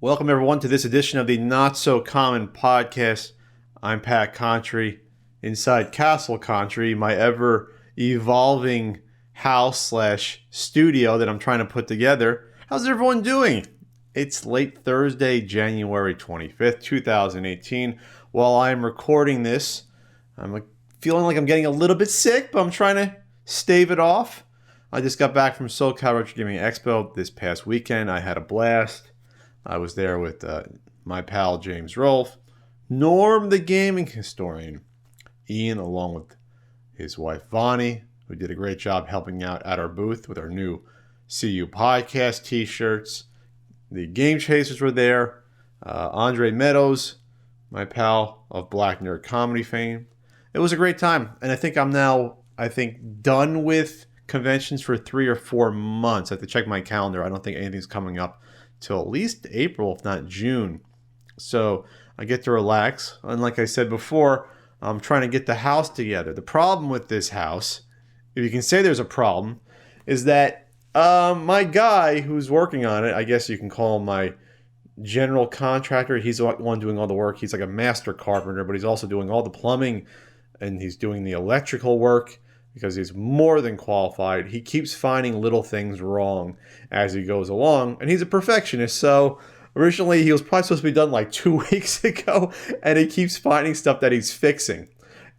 Welcome, everyone, to this edition of the Not So Common podcast. I'm Pat Contry, inside Castle Contry, my ever-evolving house/studio that I'm trying to put together. How's everyone doing? It's late Thursday, January 25th, 2018. While I'm recording this, I'm feeling like I'm getting a little bit sick, but I'm trying to stave it off. I just got back from SoCal Retro Gaming Expo this past weekend. I had a blast. I was there with my pal James Rolfe, Norm the gaming historian, Ian, along with his wife Vonnie, who did a great job helping out at our booth with our new CU podcast t-shirts. The Game Chasers were there. Andre Meadows, my pal of Black Nerd Comedy fame. It was a great time, and I think I'm now, done with conventions for 3 or 4 months. I have to check my calendar. I don't think anything's coming up till at least April, if not June. So I get to relax. And like I said before, I'm trying to get the house together. The problem with this house, if you can say there's a problem, is that my guy who's working on it, I guess you can call him my general contractor. He's the one doing all the work. He's like a master carpenter, but he's also doing all the plumbing and he's doing the electrical work because he's more than qualified. He keeps finding little things wrong as he goes along, and he's a perfectionist. So originally he was probably supposed to be done like 2 weeks ago, and he keeps finding stuff that he's fixing.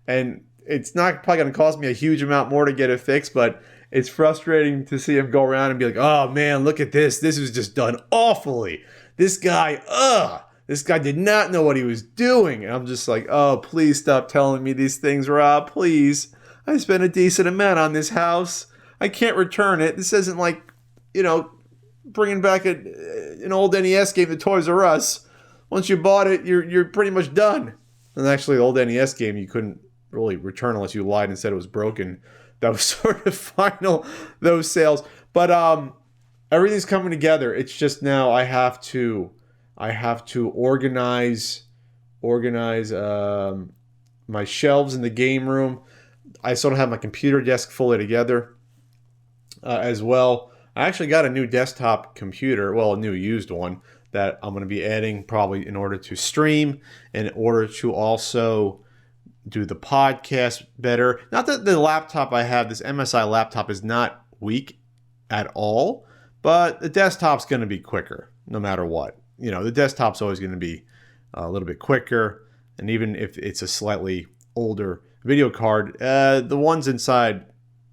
And it's not probably going to cost me a huge amount more to get it fixed, but it's frustrating to see him go around and be like, oh man, look at this. This was just done awfully. This guy did not know what he was doing. And I'm just like, oh, please stop telling me these things, Rob, please. I spent a decent amount on this house. I can't return it. This isn't like, bringing back an old NES game to Toys R Us. Once you bought it, you're pretty much done. And actually, the old NES game, you couldn't really return unless you lied and said it was broken. That was sort of final, those sales. But everything's coming together. It's just now I have to organize my shelves in the game room. I sort of have my computer desk fully together as well. I actually got a new desktop computer, well, a new used one that I'm going to be adding probably in order to stream, in order to also do the podcast better. Not that the laptop I have, this MSI laptop, is not weak at all, but the desktop's going to be quicker no matter what. The desktop's always going to be a little bit quicker, and even if it's a slightly older video card, the ones inside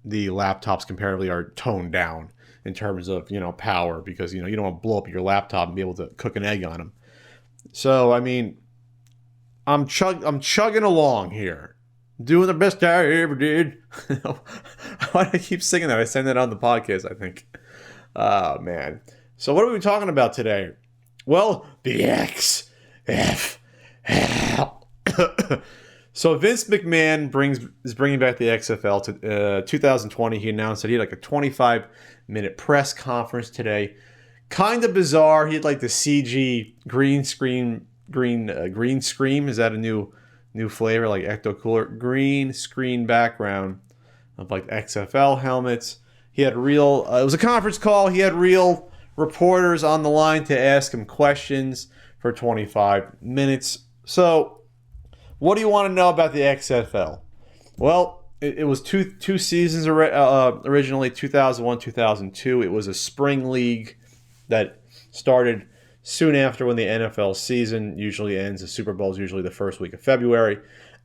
the laptops comparatively are toned down in terms of power, because you don't want to blow up your laptop and be able to cook an egg on them. So I'm chugging along here, doing the best I ever did. Why do I keep singing that? I sang that on the podcast, I think. Oh man. So what are we talking about today? Well, the XFL. So Vince McMahon is bringing back the XFL to 2020. He announced that he had like a 25-minute press conference today. Kind of bizarre. He had like the CG green screen. Is that a new flavor, like Ecto Cooler? Green screen background of like XFL helmets. He had real. It was a conference call. He had real reporters on the line to ask him questions for 25 minutes. So, what do you want to know about the XFL? Well, it was two seasons originally, 2001, 2002. It was a spring league that started soon after when the NFL season usually ends. The Super Bowl is usually the first week of February.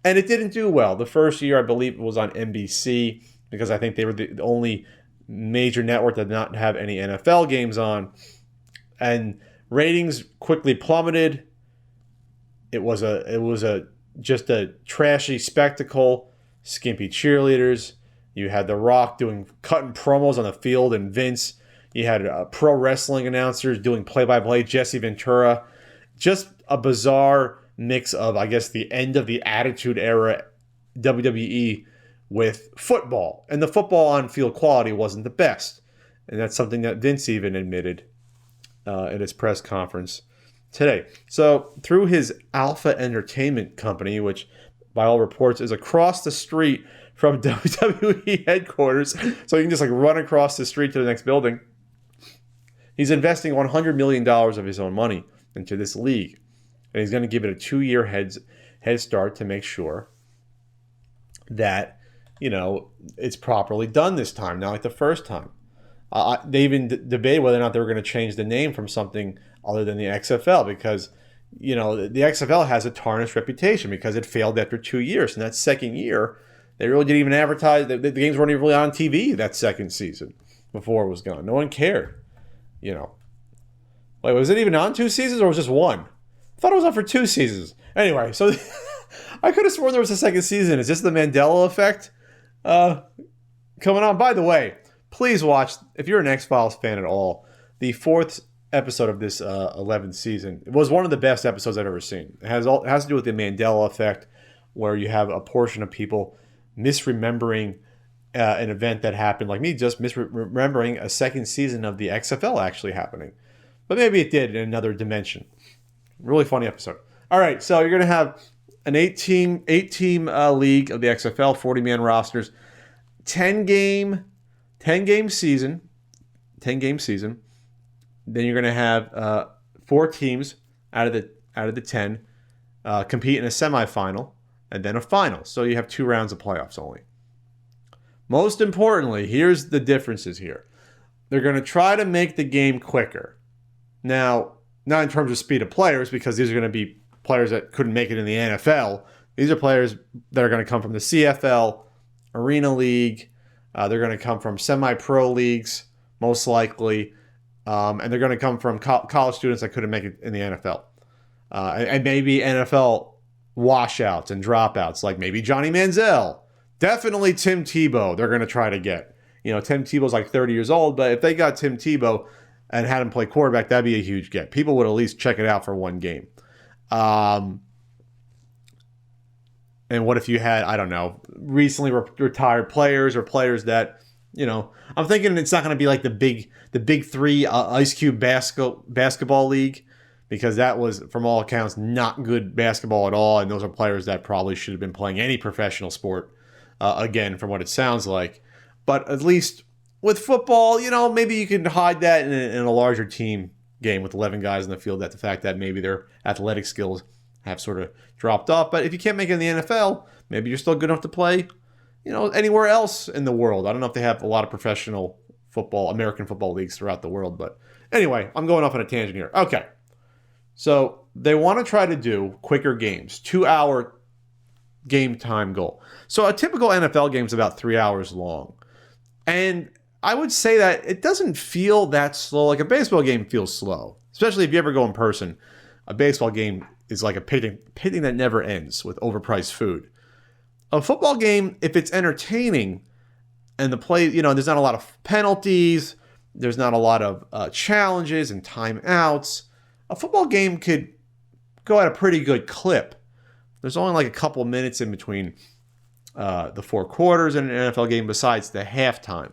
And it didn't do well. The first year, I believe, it was on NBC, because I think they were the only major network that did not have any NFL games on. And ratings quickly plummeted. It was just a trashy spectacle, skimpy cheerleaders. You had The Rock cutting promos on the field, and Vince. You had pro wrestling announcers doing play-by-play, Jesse Ventura. Just a bizarre mix of, I guess, the end of the Attitude Era WWE with football. And the football on-field quality wasn't the best. And that's something that Vince even admitted in his press conference today. So through his Alpha Entertainment Company, which by all reports is across the street from WWE headquarters, so you can just run across the street to the next building, he's investing $100 million of his own money into this league. And he's going to give it a 2-year head start to make sure that, it's properly done this time, not like the first time. They even debated whether or not they were going to change the name from something other than the XFL because, the XFL has a tarnished reputation because it failed after 2 years. And that second year, they really didn't even advertise. The games weren't even really on TV that second season before it was gone. No one cared, Wait, was it even on 2 seasons or was it just one? I thought it was on for 2 seasons. Anyway, so I could have sworn there was a second season. Is this the Mandela effect coming on? By the way, please watch, if you're an X-Files fan at all, the 4th episode of this 11th season. It was one of the best episodes I've ever seen. It has to do with the Mandela effect, where you have a portion of people misremembering an event that happened, like me, just misremembering a second season of the XFL actually happening. But maybe it did in another dimension. Really funny episode. All right, so you're going to have an 8-team league of the XFL, 40-man rosters, 10-game season. Then you're going to have 4 teams out of the 10 compete in a semifinal and then a final. So you have 2 rounds of playoffs only. Most importantly, here's the differences here. They're going to try to make the game quicker. Now, not in terms of speed of players, because these are going to be players that couldn't make it in the NFL. These are players that are going to come from the CFL, Arena League. They're going to come from semi-pro leagues, most likely. And they're going to come from college students that couldn't make it in the NFL. And maybe NFL washouts and dropouts, like maybe Johnny Manziel. Definitely Tim Tebow they're going to try to get. Tim Tebow's like 30 years old, but if they got Tim Tebow and had him play quarterback, that'd be a huge get. People would at least check it out for one game. And what if you had, I don't know, recently retired players or players that, I'm thinking it's not going to be like the big 3 Ice Cube basketball league, because that was, from all accounts, not good basketball at all. And those are players that probably should have been playing any professional sport, again, from what it sounds like. But at least with football, maybe you can hide that in a larger team game with 11 guys in the field, that the fact that maybe their athletic skills have sort of dropped off. But if you can't make it in the NFL, maybe you're still good enough to play, anywhere else in the world. I don't know if they have a lot of professional football, American football leagues throughout the world. But anyway, I'm going off on a tangent here. Okay. So they want to try to do quicker games, 2-hour game time goal. So a typical NFL game is about 3 hours long. And I would say that it doesn't feel that slow. Like a baseball game feels slow, especially if you ever go in person. A baseball game is like a picnic that never ends with overpriced food. A football game, if it's entertaining and the play, there's not a lot of penalties, there's not a lot of challenges and timeouts, a football game could go at a pretty good clip. There's only like a couple minutes in between the 4 quarters in an NFL game besides the halftime,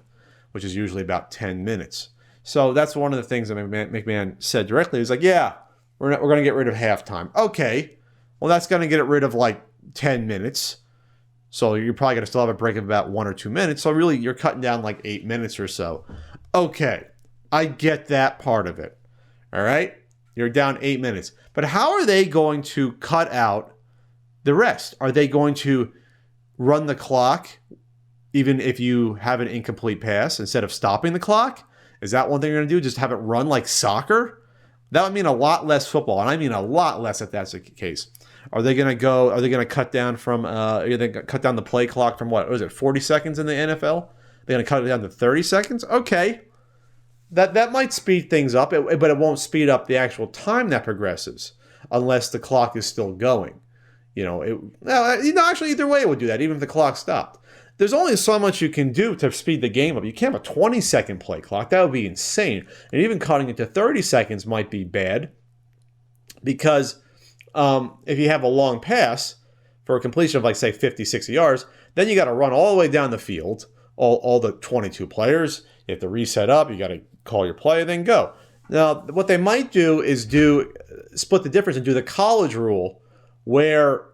which is usually about 10 minutes. So that's one of the things that McMahon said directly. He's like, yeah, we're going to get rid of halftime. Okay, well, that's going to get rid of like 10 minutes. So you're probably going to still have a break of about 1 or 2 minutes. So really, you're cutting down like 8 minutes or so. Okay, I get that part of it. All right, you're down 8 minutes. But how are they going to cut out the rest? Are they going to run the clock even if you have an incomplete pass instead of stopping the clock? Is that one thing you're going to do? Just have it run like soccer? That would mean a lot less football, and I mean a lot less if that's the case. Are they going to cut down from? Are they going to cut down the play clock from what was it? 40 seconds in the NFL? They're going to cut it down to 30 seconds? Okay, that might speed things up, but it won't speed up the actual time that progresses unless the clock is still going. Actually, either way it would do that, even if the clock stopped. There's only so much you can do to speed the game up. You can't have a 20-second play clock. That would be insane. And even cutting it to 30 seconds might be bad because if you have a long pass for a completion of, like, say, 50, 60 yards, then you got to run all the way down the field, all the 22 players. You have to reset up. You got to call your play and then go. Now, what they might do is split the difference and do the college rule where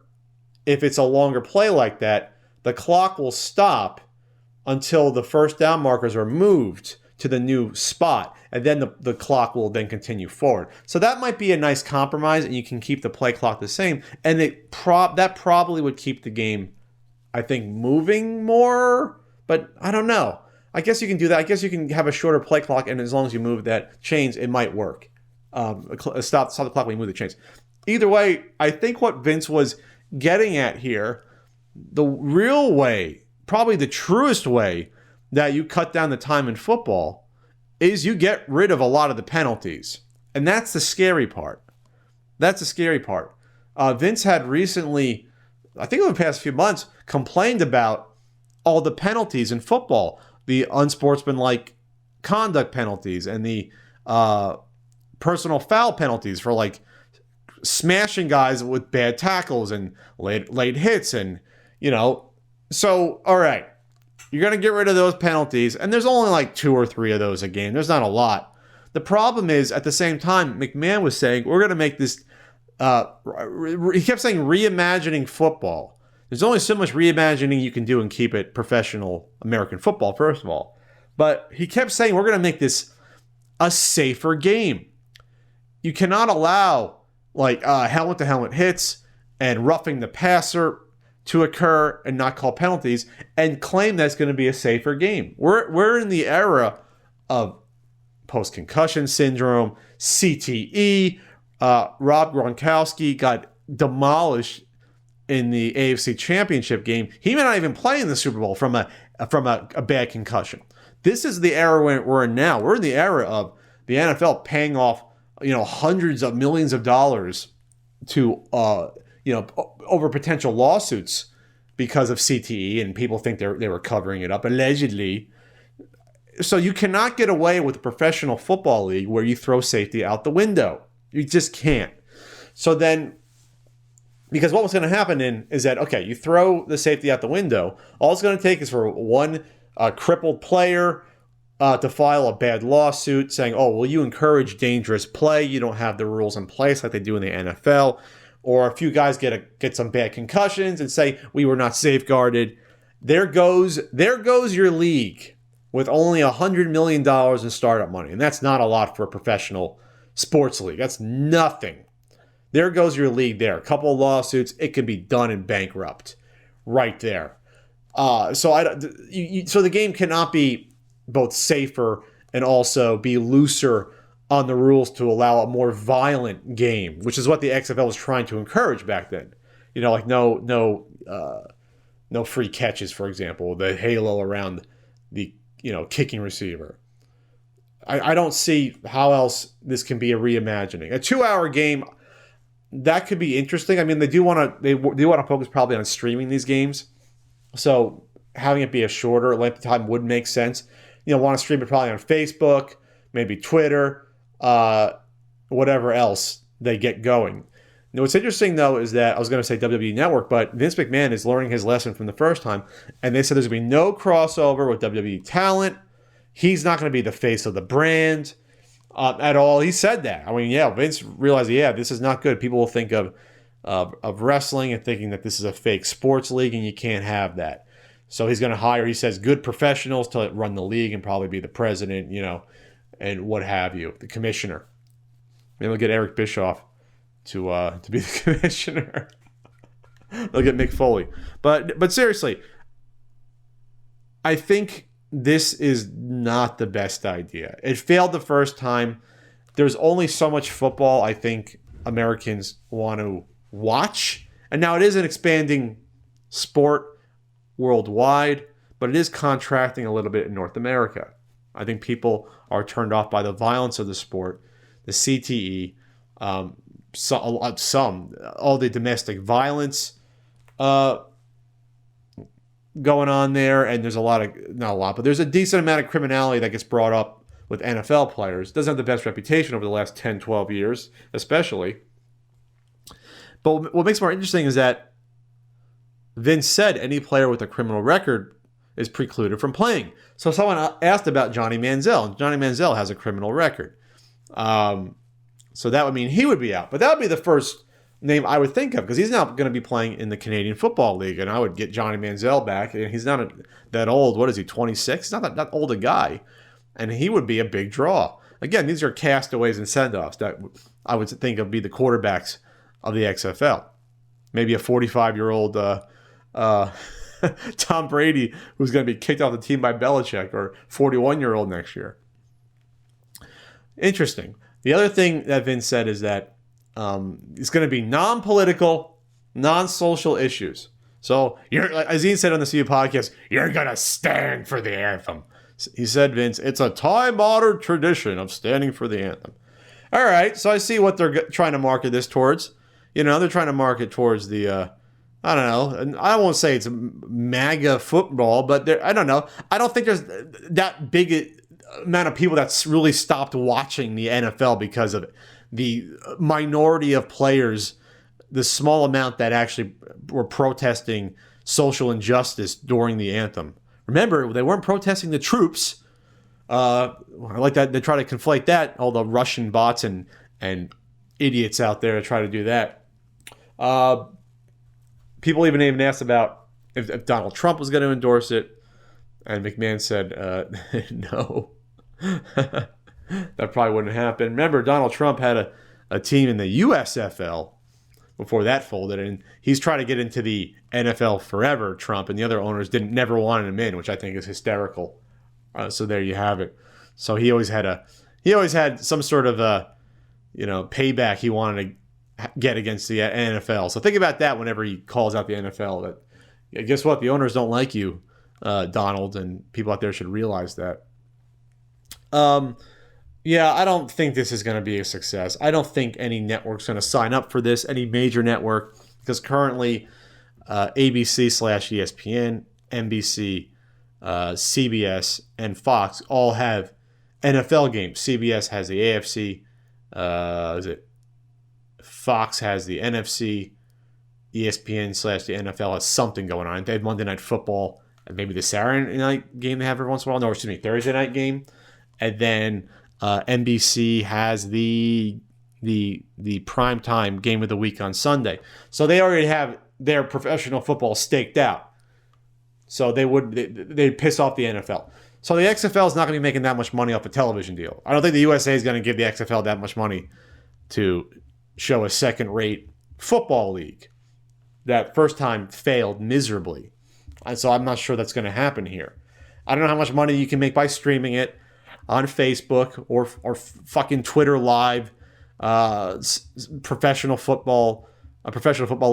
if it's a longer play like that, the clock will stop until the first down markers are moved to the new spot. and then the clock will then continue forward. So that might be a nice compromise, and you can keep the play clock the same, and that probably would keep the game, I think, moving more, but I don't know. I guess you can do that. I guess you can have a shorter play clock, and as long as you move that chains, it might work. Stop the clock when you move the chains. Either way, I think what Vince was getting at here, the real way, probably the truest way that you cut down the time in football is you get rid of a lot of the penalties. And that's the scary part. That's the scary part. Vince had recently, I think over the past few months, complained about all the penalties in football, the unsportsmanlike conduct penalties and the personal foul penalties for like smashing guys with bad tackles and late hits. And, so, all right, you're going to get rid of those penalties. And there's only like 2 or 3 of those a game. There's not a lot. The problem is, at the same time, McMahon was saying, we're going to make this, he kept saying reimagining football. There's only so much reimagining you can do and keep it professional American football, first of all. But he kept saying, we're going to make this a safer game. You cannot allow like helmet-to-helmet hits and roughing the passer to occur and not call penalties and claim that's going to be a safer game. We're in the era of post-concussion syndrome, CTE. Rob Gronkowski got demolished in the AFC Championship game. He may not even play in the Super Bowl from a bad concussion. This is the era we're in now. We're in the era of the NFL paying off hundreds of millions of dollars to over potential lawsuits because of CTE, and people think they were covering it up allegedly. So you cannot get away with a professional football league where you throw safety out the window. You just can't. So then, because what was going to happen is that, okay, you throw the safety out the window. All it's going to take is for one crippled player to file a bad lawsuit saying, oh, well, you encourage dangerous play. You don't have the rules in place like they do in the NFL. Or a few guys get some bad concussions and say, we were not safeguarded. There goes your league with only $100 million in startup money. And that's not a lot for a professional sports league. That's nothing. There goes your league there. A couple of lawsuits, it can be done and bankrupt right there. So the game cannot be both safer and also be looser on the rules to allow a more violent game, which is what the XFL was trying to encourage back then. Like no free catches, for example, the halo around the kicking receiver. I don't see how else this can be a reimagining. A 2-hour game, that could be interesting. I mean, they do want to focus probably on streaming these games, so having it be a shorter length of time would make sense. Want to stream it probably on Facebook, maybe Twitter, whatever else they get going. Now, what's interesting, though, is that I was going to say WWE Network, but Vince McMahon is learning his lesson from the first time, and they said there's going to be no crossover with WWE talent. He's not going to be the face of the brand at all. He said that. I mean, Vince realized, this is not good. People will think of wrestling and thinking that this is a fake sports league, and you can't have that. So he's going to hire, he says, good professionals to run the league and probably be the president, and what have you, the commissioner. Maybe they'll get Eric Bischoff to be the commissioner. They'll get Mick Foley. But seriously, I think this is not the best idea. It failed the first time. There's only so much football I think Americans want to watch. And now it is an expanding sport worldwide, but it is contracting a little bit in North America. I think people are turned off by the violence of the sport, the CTE, all the domestic violence going on there, and there's there's a decent amount of criminality that gets brought up with NFL players. Doesn't have the best reputation over the last 10, 12 years, especially. But what makes it more interesting is that Vince said any player with a criminal record is precluded from playing. So someone asked about Johnny Manziel, and Johnny Manziel has a criminal record. So that would mean he would be out. But that would be the first name I would think of, because he's now going to be playing in the Canadian Football League, and I would get Johnny Manziel back. And he's not that old. What is he, 26? He's not that old a guy. And he would be a big draw. again, these are castaways and send-offs that I would think of be the quarterbacks of the XFL. Maybe a 45-year-old Tom Brady who's going to be kicked off the team by Belichick, or 41-year-old next year. Interesting. The other thing that Vince said is that it's going to be non-political, non-social issues. So, like Azeen said on the CU podcast, you're going to stand for the anthem. He said, Vince, it's a time-honored tradition of standing for the anthem. All right, so I see what they're trying to market this towards. They're trying to market towards the, I don't know, and I won't say it's MAGA football, but I don't know. I don't think there's that big amount of people that's really stopped watching the NFL because of it. The minority of players, the small amount that actually were protesting social injustice during the anthem. Remember, they weren't protesting the troops. I like that they try to conflate that, all the Russian bots and idiots out there to try to do that. People even asked about if Donald Trump was going to endorse it, and McMahon said no. That probably wouldn't happen. Remember, Donald Trump had a team in the USFL before that folded, and he's trying to get into the NFL forever, Trump, and the other owners never wanted him in, which I think is hysterical. So there you have it. So he always had some sort of payback he wanted to get against the NFL. So think about that whenever he calls out the NFL. That guess what? The owners don't like you, Donald, and people out there should realize that. Yeah, I don't think this is going to be a success. I don't think any network's going to sign up for this, any major network, because currently ABC/ESPN, NBC, CBS, and Fox all have NFL games. CBS has the AFC. Fox has the NFC. ESPN/the NFL has something going on. They have Monday Night Football, and maybe the Saturday night game they have every once in a while. No, excuse me, Thursday night game. And then NBC has the primetime game of the week on Sunday. So they already have their professional football staked out. So they'd piss off the NFL. So the XFL is not going to be making that much money off a television deal. I don't think the USA is going to give the XFL that much money to show a second-rate football league that first time failed miserably. And so I'm not sure that's going to happen here. I don't know how much money you can make by streaming it on Facebook or fucking Twitter Live. Professional football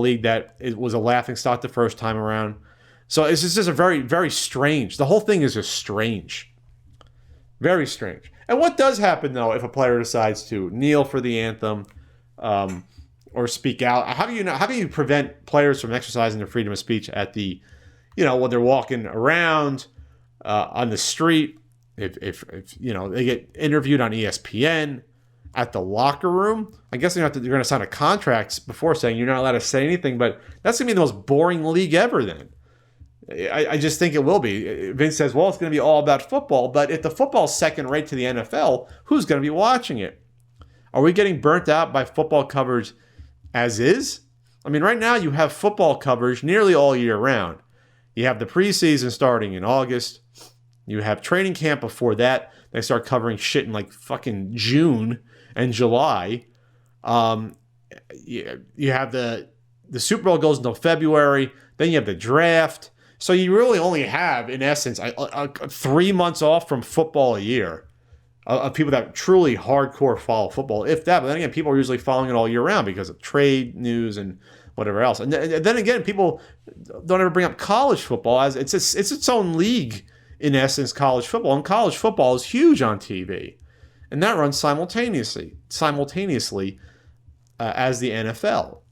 league that was a laughingstock the first time around. So it's just a very, very strange. The whole thing is just strange. Very strange. And what does happen, though, if a player decides to kneel for the anthem or speak out? How do you prevent players from exercising their freedom of speech at the, when they're walking around on the street? If they get interviewed on ESPN, at the locker room, I guess you're going to sign a contract before saying you're not allowed to say anything, but that's going to be the most boring league ever then. I just think it will be. Vince says, well, it's going to be all about football, but if the football's second rate to the NFL, who's going to be watching it? Are we getting burnt out by football coverage as is? I mean, right now you have football coverage nearly all year round. You have the preseason starting in August. You have training camp before that. They start covering shit in like fucking June and July. You have the Super Bowl goes until February. Then you have the draft. So you really only have, in essence, 3 months off from football a year of people that truly hardcore follow football, if that. But then again, people are usually following it all year round because of trade news and whatever else. And then again, people don't ever bring up college football as it's its own league. In essence, college football. And college football is huge on TV. And that runs simultaneously as the NFL.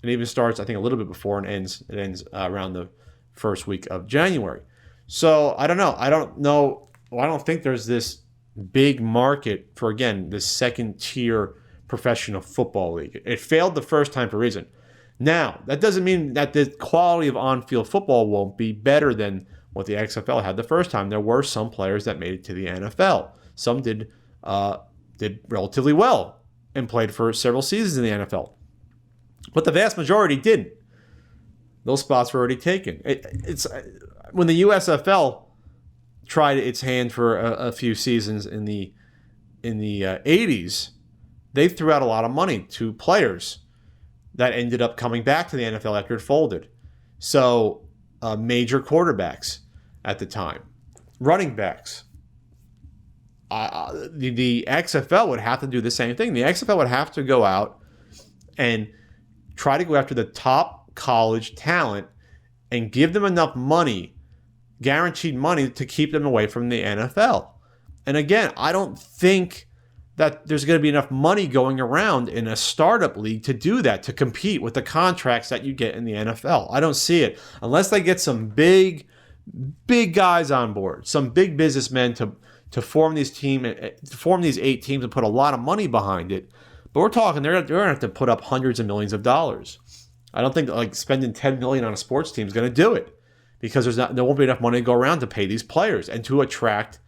It even starts, I think, a little bit before and ends around the first week of January. So I don't know. I don't think there's this big market for, again, this second tier professional football league. It failed the first time for a reason. Now, that doesn't mean that the quality of on-field football won't be better than what the XFL had the first time. There were some players that made it to the NFL. Some did relatively well and played for several seasons in the NFL. But the vast majority didn't. Those spots were already taken. It's when the USFL tried its hand for a few seasons in the the 80s, they threw out a lot of money to players that ended up coming back to the NFL after it folded. So major quarterbacks at the time, running backs. The XFL would have to do the same thing. The XFL would have to go out and try to go after the top college talent and give them enough money, guaranteed money, to keep them away from the NFL. And again, I don't think that there's going to be enough money going around in a startup league to do that, to compete with the contracts that you get in the NFL. I don't see it unless they get some big guys on board, some big businessmen to form these 8 teams and put a lot of money behind it. But we're talking they're going to have to put up hundreds of millions of dollars. I don't think like spending $10 million on a sports team is going to do it, because there won't be enough money to go around to pay these players and to attract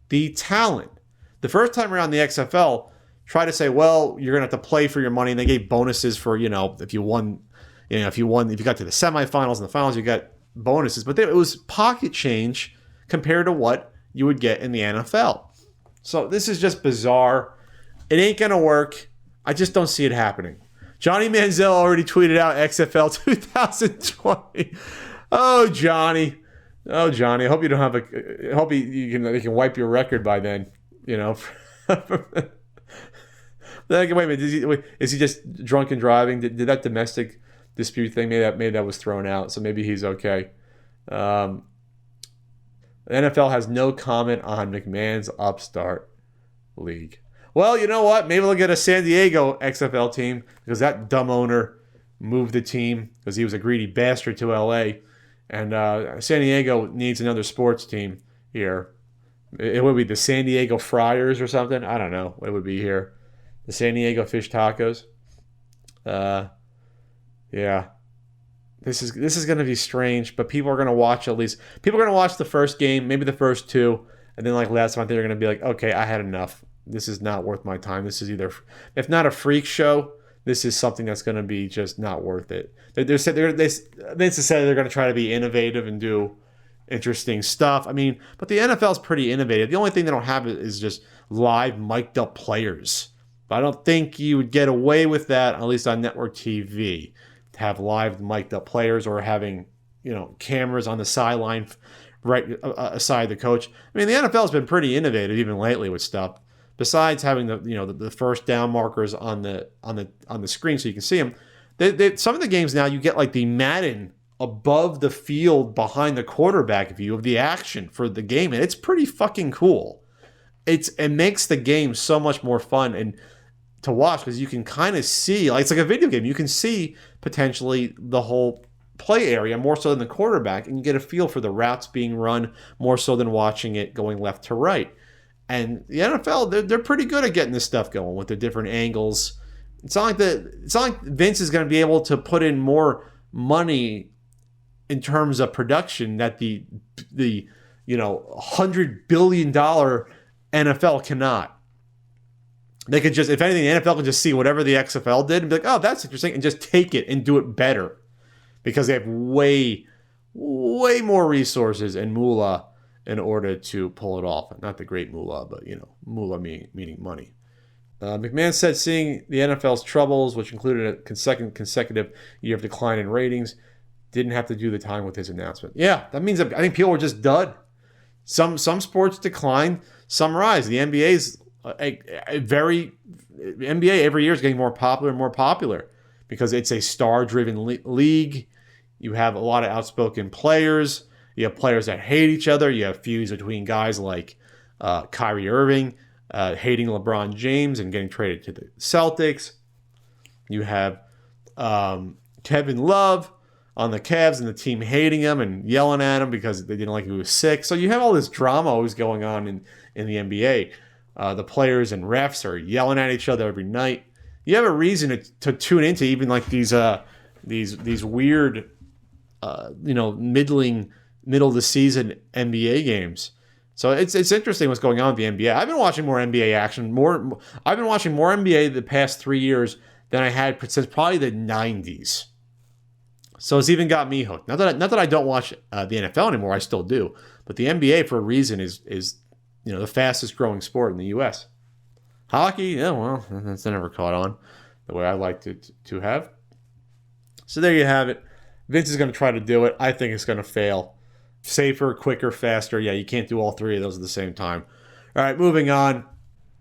the talent. The first time around, the XFL tried to say, well, you're going to have to play for your money, and they gave bonuses for, if you got to the semifinals and the finals, you got bonuses. But it was pocket change compared to what you would get in the NFL. So this is just bizarre. It ain't going to work. I just don't see it happening. Johnny Manziel already tweeted out XFL 2020. Oh, Johnny. I hope you don't have I hope you can wipe your record by then. Wait a minute. Is he just drunk and driving? Did that domestic dispute thing, maybe that was thrown out, so maybe he's okay. The NFL has no comment on McMahon's upstart league. Well, you know what? Maybe they'll get a San Diego XFL team, because that dumb owner moved the team because he was a greedy bastard to LA. And San Diego needs another sports team here. It would be the San Diego Friars or something. I don't know what it would be here. The San Diego Fish Tacos. Yeah. This is going to be strange, but people are going to watch at least. People are going to watch the first game, maybe the first 2, and then like last month they're going to be like, okay, I had enough. This is not worth my time. This is either, if not a freak show, this is something that's going to be just not worth it. They said they're going to try to be innovative and do interesting stuff. I mean, but the NFL is pretty innovative. The only thing they don't have is just live mic'd up players. But I don't think you would get away with that, at least on network TV, to have live mic'd up players or having, cameras on the sideline right aside the coach. I mean, the NFL has been pretty innovative even lately with stuff. Besides having the first down markers on the screen so you can see them, some of the games now you get like the Madden above the field behind the quarterback view of the action for the game, and it's pretty fucking cool. It makes the game so much more fun and to watch, because you can kind of see, like it's like a video game. You can see potentially the whole play area more so than the quarterback, and you get a feel for the routes being run more so than watching it going left to right. And the NFL, they're pretty good at getting this stuff going with the different angles. It's not like Vince is going to be able to put in more money in terms of production that the $100 billion NFL cannot. They could just, if anything, the NFL can just see whatever the XFL did and be like, oh, that's interesting, and just take it and do it better, because they have way more resources and moolah in order to pull it off. Not the great moolah, but, moolah meaning money. McMahon said seeing the NFL's troubles, which included a consecutive year of decline in ratings, didn't have to do the time with his announcement. Yeah, that means that I think people were just done. Some sports decline, some rise. The NBA's NBA every year is getting more popular and more popular because it's a star-driven league. You have a lot of outspoken players. You have players that hate each other. You have feuds between guys like Kyrie Irving hating LeBron James and getting traded to the Celtics. You have Kevin Love on the Cavs and the team hating him and yelling at him because they didn't like he was sick. So you have all this drama always going on in the NBA. The players and refs are yelling at each other every night. You have a reason to tune into even like these weird, middle of the season NBA games. So it's interesting what's going on with the NBA. I've been watching more NBA action. I've been watching more NBA the past 3 years than I had since probably the 90s. So it's even got me hooked. Not that I don't watch the NFL anymore. I still do. But the NBA, for a reason, is the fastest growing sport in the U.S. Hockey, yeah, well, that's never caught on the way I like to have. So there you have it. Vince is going to try to do it. I think it's going to fail. Safer, quicker, faster. Yeah, you can't do all three of those at the same time. All right, moving on.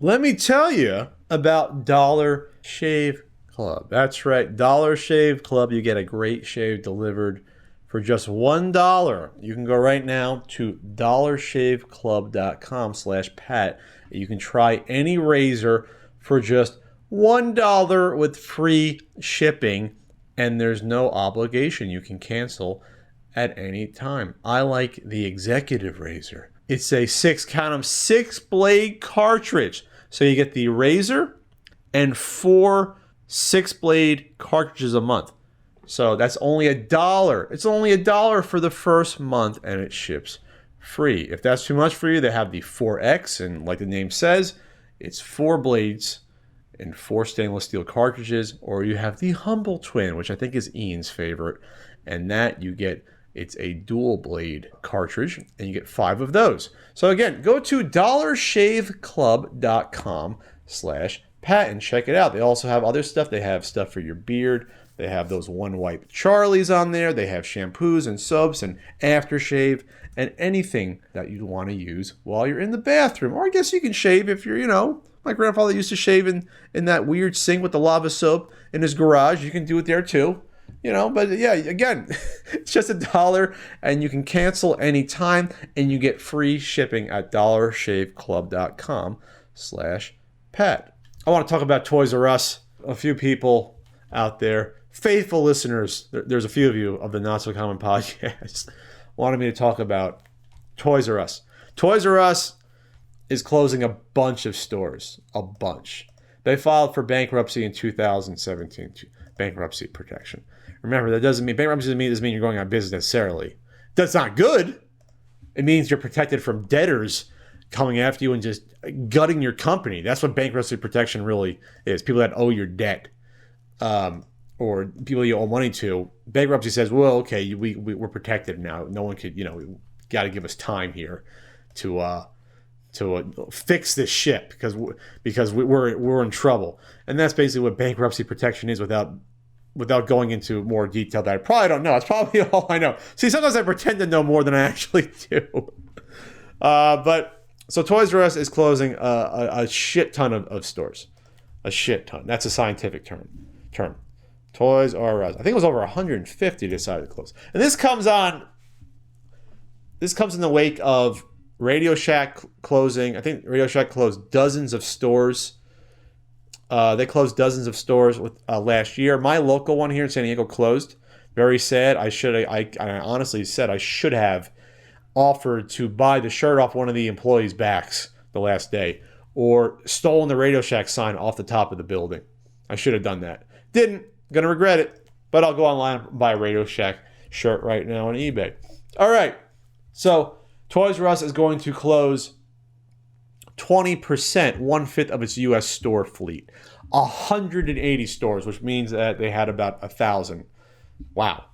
Let me tell you about Dollar Shave Club. That's right, Dollar Shave Club. You get a great shave delivered for just $1. You can go right now to dollarshaveclub.com/Pat. You can try any razor for just $1 with free shipping, and there's no obligation. You can cancel at any time. I like the executive razor. It's a 6-blade cartridge. So you get the razor and 4 6-blade cartridges a month. So that's only $1. It's only $1 for the first month, and it ships free. If that's too much for you, they have the 4X, and like the name says, it's 4 blades and 4 stainless steel cartridges, or you have the Humble Twin, which I think is Ian's favorite, and that you get, it's a dual blade cartridge, and you get 5 of those. So again, go to dollarshaveclub.com/Pat and check it out. They also have other stuff. They have stuff for your beard. They have those one wipe Charlies on there. They have shampoos and soaps and aftershave and anything that you want to use while you're in the bathroom. Or I guess you can shave if you're, my grandfather used to shave in that weird sink with the lava soap in his garage. You can do it there too. But yeah, again, it's just $1 and you can cancel anytime, and you get free shipping at dollarshaveclub.com/Pat. I want to talk about Toys R Us. A few people out there, faithful listeners, there's a few of you of the Not So Common podcast, wanted me to talk about Toys R Us. Toys R Us is closing a bunch of stores, a bunch. They filed for bankruptcy in 2017, bankruptcy protection. Remember, that doesn't mean bankruptcy doesn't mean you're going out of business necessarily. That's not good. It means you're protected from debtors coming after you and just gutting your company. That's what bankruptcy protection really is. People that owe your debt, or people you owe money to. Bankruptcy says, well, okay, we're protected now. No one could, got to give us time here to fix this ship because we're in trouble. And that's basically what bankruptcy protection is, without going into more detail that I probably don't know. That's probably all I know. See, sometimes I pretend to know more than I actually do. But so Toys R Us is closing a shit ton of stores. A shit ton. That's a scientific term. Toys R Us. I think it was over 150 decided to close. And this comes in the wake of Radio Shack closing. I think Radio Shack closed dozens of stores. They closed dozens of stores last year. My local one here in San Diego closed. Very sad. I honestly said I should have offered to buy the shirt off one of the employees' backs the last day, or stolen the Radio Shack sign off the top of the building. I should have done that. Didn't. Gonna regret it. But I'll go online and buy a Radio Shack shirt right now on eBay. All right. So Toys R Us is going to close 20%, 1/5 of its U.S. store fleet. 180 stores, which means that they had about 1,000. Wow.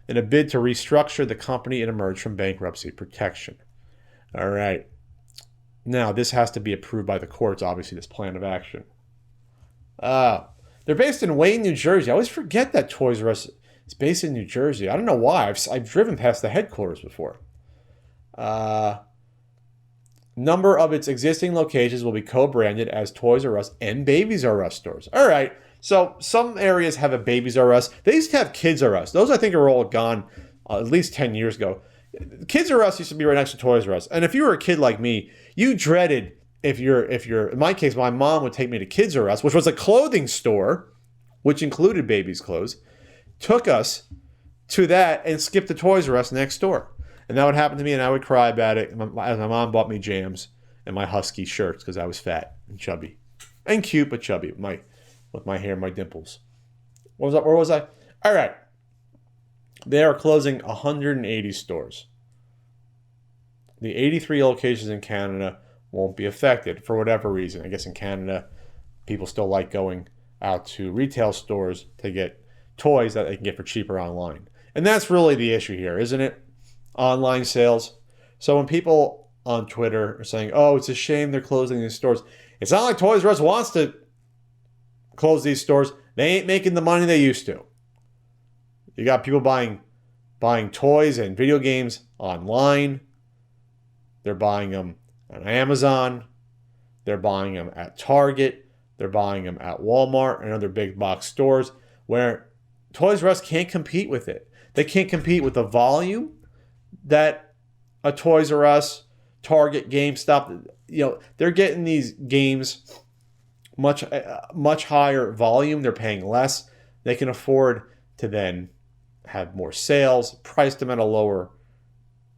In a bid to restructure the company and emerge from bankruptcy protection. All right. Now, this has to be approved by the courts, obviously, this plan of action. They're based in Wayne, New Jersey. I always forget that Toys R Us is based in New Jersey. I don't know why. I've driven past the headquarters before. Number of its existing locations will be co-branded as Toys R Us and Babies R Us stores. All right. So some areas have a Babies R Us. They used to have Kids R Us. Those I think are all gone at least 10 years ago. Kids R Us used to be right next to Toys R Us. And if you were a kid like me, you dreaded if you're in my case, my mom would take me to Kids R Us, which was a clothing store, which included babies' clothes, took us to that and skipped the Toys R Us next door. And that would happen to me, and I would cry about it. My mom bought me jams and my Husky shirts because I was fat and chubby. And cute, but chubby with my hair and my dimples. Where was I? All right. They are closing 180 stores. The 83 locations in Canada won't be affected for whatever reason. I guess in Canada, people still like going out to retail stores to get toys that they can get for cheaper online. And that's really the issue here, isn't it? Online sales. So when people on Twitter are saying, oh, it's a shame they're closing these stores, It's not like Toys R Us wants to close these stores. They ain't making the money they used to. You got people buying toys and video games online. They're buying them on Amazon. They're buying them at Target. They're buying them at Walmart and other big box stores where Toys R Us can't compete with it. They can't compete with the volume that a Toys R Us, Target, GameStop, they're getting these games much higher volume. They're paying less. They can afford to then have more sales, price them at a lower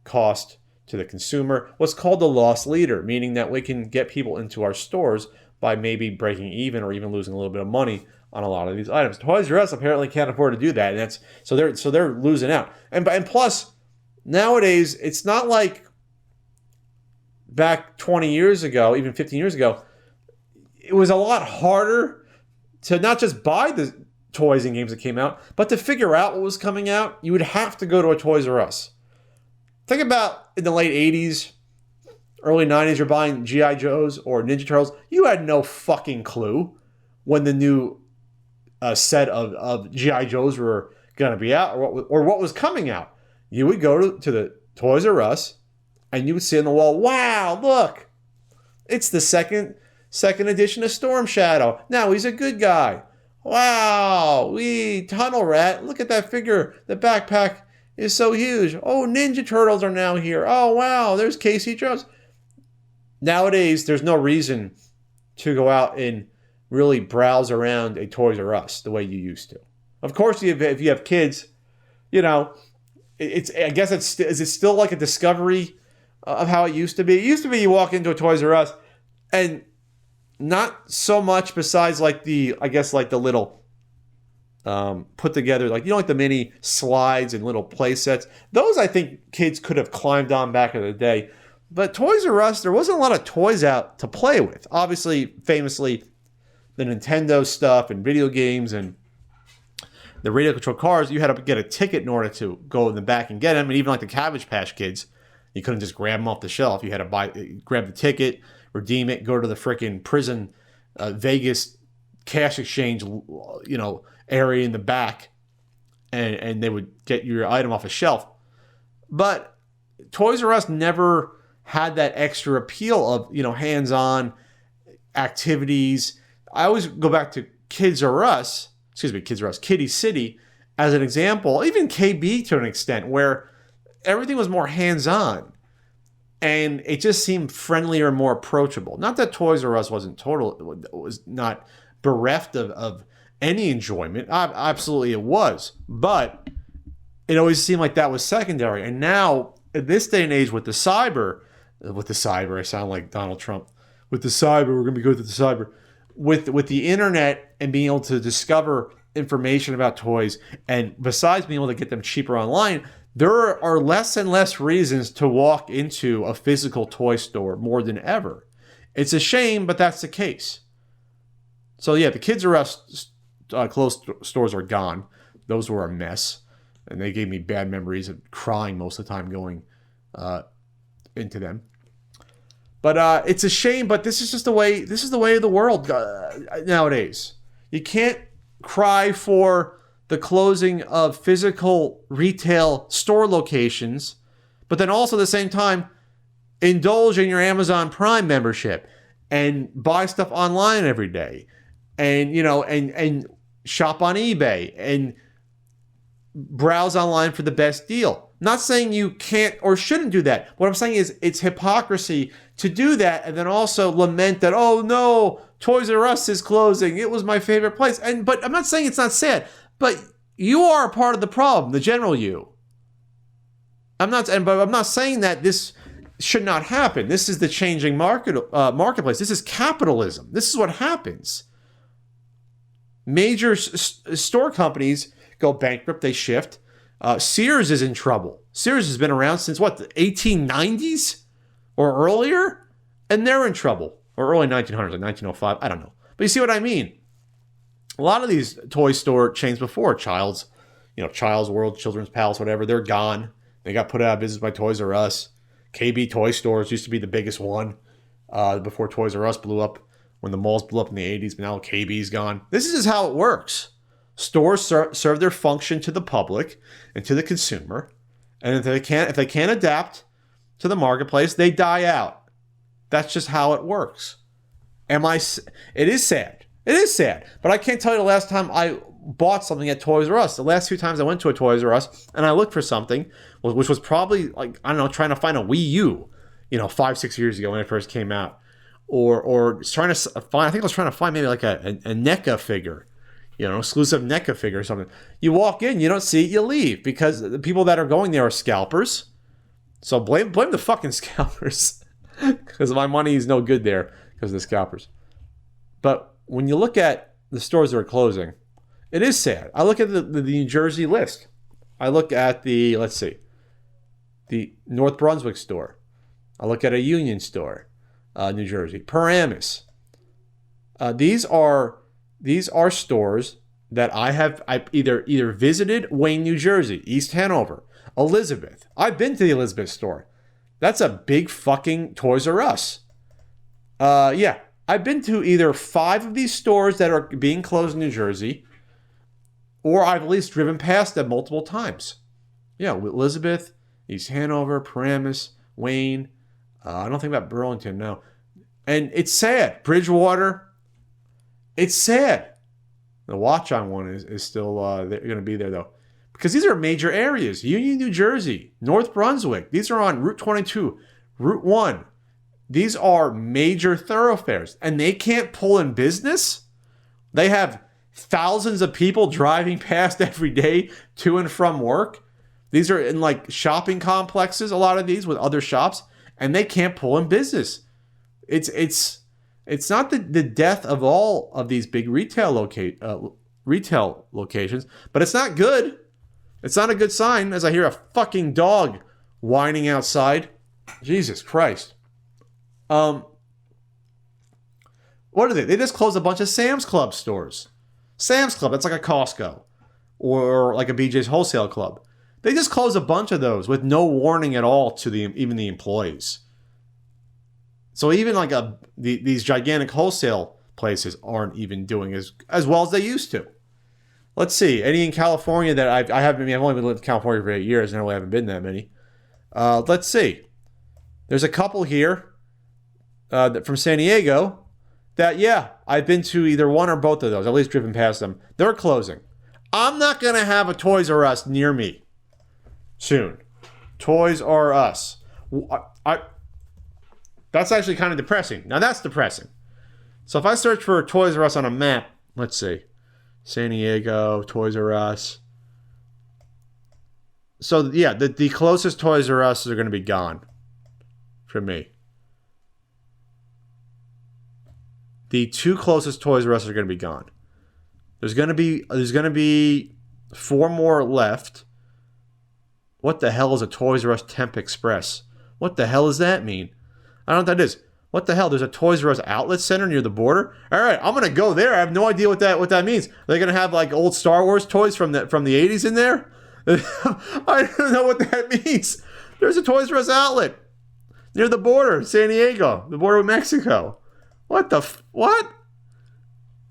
cost to the consumer. What's called the loss leader, meaning that we can get people into our stores by maybe breaking even or even losing a little bit of money on a lot of these items. Toys R Us apparently can't afford to do that, and that's so they're losing out. And plus, nowadays it's not like back 20 years ago, even 15 years ago. It was a lot harder to not just buy the toys and games that came out, but to figure out what was coming out. You would have to go to a Toys R Us. Think about in the late 80s, early 90s, you're buying G.I. Joes or Ninja Turtles. You had no fucking clue when the new set of G.I. Joes were going to be out or what was coming out. You would go to the Toys R Us and you would see on the wall, wow, look, it's the second edition of Storm Shadow. Now he's a good guy. Wow, Tunnel Rat, look at that figure. The backpack is so huge. Oh, Ninja Turtles are now here. Oh, wow, there's Casey Jones. Nowadays, there's no reason to go out and really browse around a Toys R Us the way you used to. Of course, if you have kids, is it still like a discovery of how it used to be? It used to be you walk into a Toys R Us and not so much besides like the little put together, like the mini slides and little play sets. Those I think kids could have climbed on back in the day. But Toys R Us, there wasn't a lot of toys out to play with. Obviously, famously, the Nintendo stuff and video games and the radio controlled cars, you had to get a ticket in order to go in the back and get them. And even like the Cabbage Patch Kids, you couldn't just grab them off the shelf. You had to grab the ticket, redeem it, go to the freaking prison Vegas cash exchange, area in the back, and they would get your item off a shelf. But Toys R Us never had that extra appeal of, hands-on activities. I always go back to Kids R Us, Kiddie City as an example, even KB to an extent, where everything was more hands-on. And it just seemed friendlier and more approachable. Not that Toys R Us was not bereft of any enjoyment. Absolutely it was. But it always seemed like that was secondary. And now, in this day and age with the cyber, I sound like Donald Trump. With the cyber, we're going to be good with the cyber. With the internet and being able to discover information about toys, and besides being able to get them cheaper online, there are less and less reasons to walk into a physical toy store more than ever. It's a shame, but that's the case. So yeah, the Kids R Us closed stores are gone. Those were a mess, and they gave me bad memories of crying most of the time going into them. But it's a shame, but this is just the way. This is the way of the world nowadays. You can't cry for the closing of physical retail store locations, but then also at the same time indulge in your Amazon Prime membership and buy stuff online every day, and and shop on eBay and browse online for the best deal. Not saying you can't or shouldn't do that. What I'm saying is it's hypocrisy to do that and then also lament that, oh no, Toys R Us is closing. It was my favorite place. But I'm not saying it's not sad, but you are a part of the problem, the general you. But I'm not saying that this should not happen. This is the changing marketplace. This is capitalism. This is what happens. Major store companies go bankrupt, they shift. Sears is in trouble. Sears has been around since what, the 1890s or earlier? And they're in trouble. Or early 1900s, like 1905, I don't know. But you see what I mean? A lot of these toy store chains before, Child's World, Children's Palace, whatever, they're gone. They got put out of business by Toys R Us. KB Toy Stores used to be the biggest one before Toys R Us blew up when the malls blew up in the 80s, but now KB's gone. This is how it works. Stores serve their function to the public and to the consumer. And if they can't adapt to the marketplace, they die out. That's just how it works. It is sad. It is sad. But I can't tell you the last time I bought something at Toys R Us. The last few times I went to a Toys R Us and I looked for something, which was probably like, I don't know, trying to find a Wii U, 5-6 years ago when it first came out. Or trying to find, I think I was trying to find maybe like a NECA figure, exclusive NECA figure or something. You walk in, you don't see it, you leave, because the people that are going there are scalpers. So blame the fucking scalpers, because my money is no good there because of the scalpers. But when you look at the stores that are closing, it is sad. I look at the New Jersey list. I look at the North Brunswick store. I look at a Union store. New Jersey, Paramus. These are stores that I either visited Wayne, New Jersey, East Hanover, Elizabeth. I've been to the Elizabeth store. That's a big fucking Toys R Us. Yeah, I've been to either 5 of these stores that are being closed in New Jersey, or I've at least driven past them multiple times. Yeah, Elizabeth, East Hanover, Paramus, Wayne. I don't think about Burlington, no. And it's sad. Bridgewater, it's sad. The Watch-On one is still going to be there, though. Because these are major areas. Union, New Jersey, North Brunswick. These are on Route 22, Route 1. These are major thoroughfares. And they can't pull in business? They have thousands of people driving past every day to and from work. These are in like shopping complexes, a lot of these, with other shops. And they can't pull in business. It's not the death of all of these big retail locations, but it's not good. It's not a good sign as I hear a fucking dog whining outside. Jesus Christ. What are they? They just closed a bunch of Sam's Club stores. Sam's Club, that's like a Costco or like a BJ's Wholesale Club. They just closed a bunch of those with no warning at all to even the employees. So even like these gigantic wholesale places aren't even doing as well as they used to. Let's see. Any in California that I've only been living in California for 8 years, and I really haven't been that many. Let's see. There's a couple here from San Diego that, yeah, I've been to either one or both of those. At least driven past them. They're closing. I'm not going to have a Toys R Us near me soon. Toys R Us. That's actually kind of depressing. Now that's depressing. So if I search for Toys R Us on a map, let's see. San Diego, Toys R Us. So yeah, the closest Toys R Us are going to be gone for me. The 2 closest Toys R Us are going to be gone. There's going to be 4 more left. What the hell is a Toys R Us Temp Express? What the hell does that mean? I don't know what that is. What the hell? There's a Toys R Us outlet center near the border? All right, I'm going to go there. I have no idea what that means. They're going to have like old Star Wars toys from the 80s in there? I don't know what that means. There's a Toys R Us outlet near the border, San Diego, the border with Mexico. What?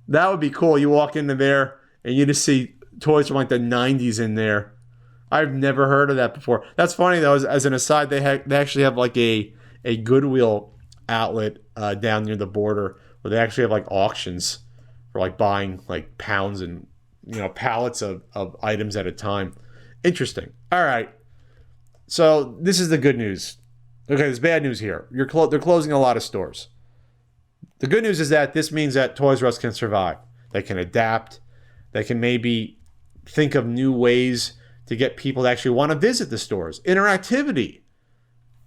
That would be cool. You walk into there and you just see toys from like the 90s in there. I've never heard of that before. That's funny though. As an aside, they actually have like a Goodwill outlet down near the border where they actually have like auctions for like buying like pounds and pallets of items at a time. Interesting. All right. So this is the good news. Okay, there's bad news here. They're closing a lot of stores. The good news is that this means that Toys R Us can survive. They can adapt. They can maybe think of new ways to get people to actually want to visit the stores. Interactivity.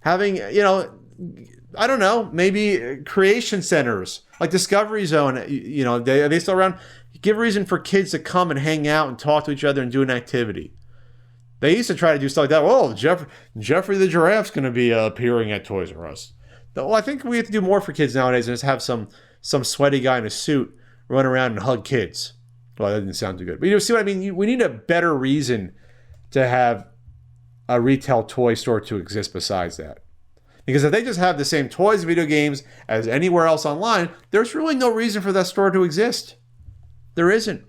Having, I don't know, maybe creation centers like Discovery Zone, are they still around? Give a reason for kids to come and hang out and talk to each other and do an activity. They used to try to do stuff like that. Well, Jeffrey the Giraffe's going to be appearing at Toys R Us. Well, I think we have to do more for kids nowadays than just have some sweaty guy in a suit run around and hug kids. Well, that didn't sound too good. But you see what I mean? We need a better reason to have a retail toy store to exist besides that. Because if they just have the same toys, video games as anywhere else online, there's really no reason for that store to exist. There isn't.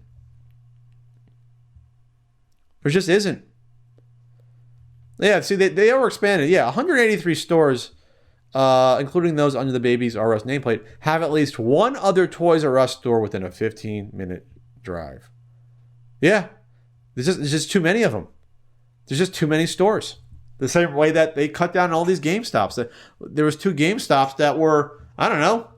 There just isn't. Yeah, see, they overexpanded. Yeah, 183 stores, including those under the Babies R Us nameplate, have at least one other Toys R Us store within a 15-minute drive. Yeah, there's just too many of them. There's just too many stores. The same way that they cut down all these GameStops. There was 2 GameStops that were, I don't know,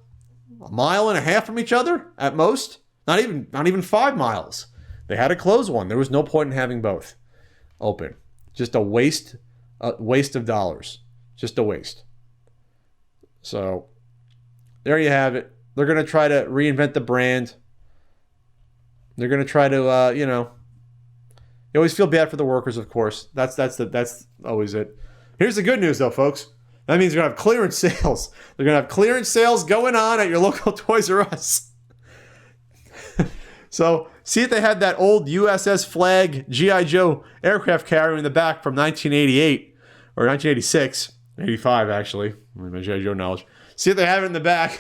a mile and a half from each other at most. Not even 5 miles. They had to close one. There was no point in having both open. Just a waste of dollars. Just a waste. So there you have it. They're going to try to reinvent the brand. They're going to try to, you always feel bad for the workers, of course. That's always it. Here's the good news, though, folks. That means you're going to have clearance sales. They're going to have clearance sales going on at your local Toys R Us. So, see if they had that old USS Flag G.I. Joe aircraft carrier in the back from 1988 or 1986, 85 actually. My G.I. Joe knowledge. See if they have it in the back